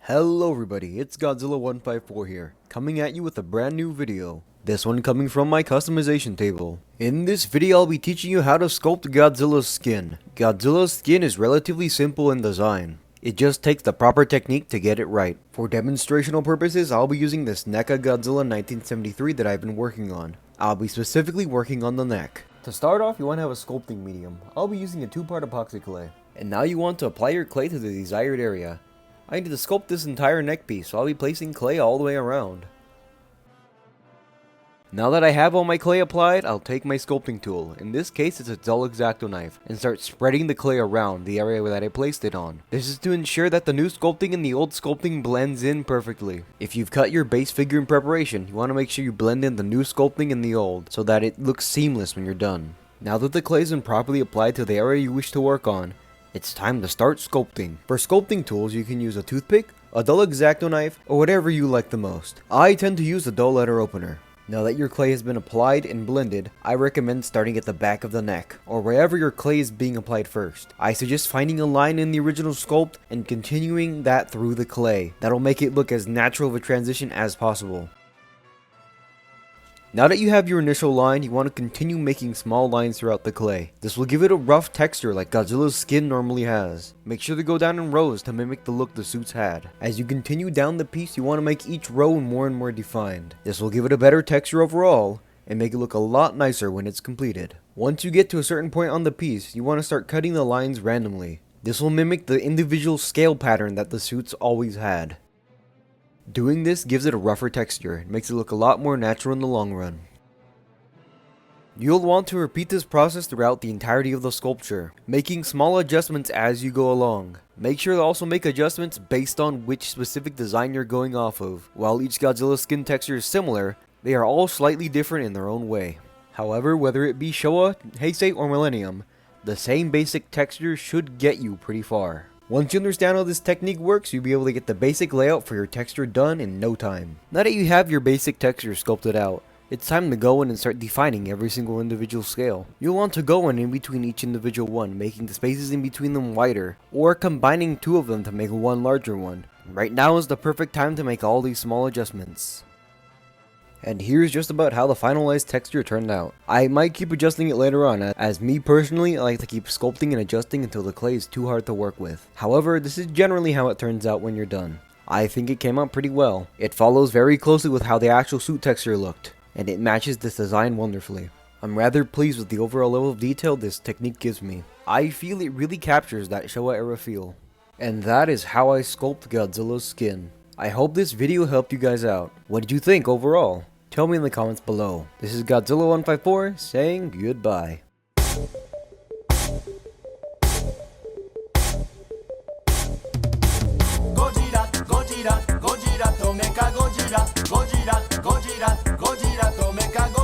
Hello everybody, it's Godzilla 154 here, coming at you with a brand new video. This one coming from my customization table. In this video I'll be teaching you how to sculpt Godzilla's skin. Godzilla's skin is relatively simple in design. It just takes the proper technique to get it right. For demonstrational purposes, I'll be using this NECA Godzilla 1973 that I've been working on. I'll be specifically working on the neck. To start off, you want to have a sculpting medium. I'll be using a 2-part epoxy clay. And now you want to apply your clay to the desired area. I need to sculpt this entire neck piece, so I'll be placing clay all the way around. Now that I have all my clay applied, I'll take my sculpting tool, in this case it's a dull X-Acto knife, and start spreading the clay around the area that I placed it on. This is to ensure that the new sculpting and the old sculpting blends in perfectly. If you've cut your base figure in preparation, you want to make sure you blend in the new sculpting and the old, so that it looks seamless when you're done. Now that the clay's been properly applied to the area you wish to work on, it's time to start sculpting. For sculpting tools, you can use a toothpick, a dull X-Acto knife, or whatever you like the most. I tend to use a dull letter opener. Now that your clay has been applied and blended, I recommend starting at the back of the neck, or wherever your clay is being applied first. I suggest finding a line in the original sculpt and continuing that through the clay. That'll make it look as natural of a transition as possible. Now that you have your initial line, you want to continue making small lines throughout the clay. This will give it a rough texture like Godzilla's skin normally has. Make sure to go down in rows to mimic the look the suits had. As you continue down the piece, you want to make each row more and more defined. This will give it a better texture overall, and make it look a lot nicer when it's completed. Once you get to a certain point on the piece, you want to start cutting the lines randomly. This will mimic the individual scale pattern that the suits always had. Doing this gives it a rougher texture and makes it look a lot more natural in the long run. You'll want to repeat this process throughout the entirety of the sculpture, making small adjustments as you go along. Make sure to also make adjustments based on which specific design you're going off of. While each Godzilla skin texture is similar, they are all slightly different in their own way. However, whether it be Showa, Heisei, or Millennium, the same basic texture should get you pretty far. Once you understand how this technique works, you'll be able to get the basic layout for your texture done in no time. Now that you have your basic texture sculpted out, it's time to go in and start defining every single individual scale. You'll want to go in between each individual one, making the spaces in between them wider, or combining two of them to make one larger one. Right now is the perfect time to make all these small adjustments. And here's just about how the finalized texture turned out. I might keep adjusting it later on, as me personally, I like to keep sculpting and adjusting until the clay is too hard to work with. However, this is generally how it turns out when you're done. I think it came out pretty well. It follows very closely with how the actual suit texture looked, and it matches this design wonderfully. I'm rather pleased with the overall level of detail this technique gives me. I feel it really captures that Showa era feel. And that is how I sculpt Godzilla's skin. I hope this video helped you guys out. What did you think overall? Tell me in the comments below. This is Godzilla 154 saying goodbye. Godzilla, Godzilla, Godzilla to Mecha Godzilla, Godzilla, Godzilla, Godzilla to Mecha Godzilla.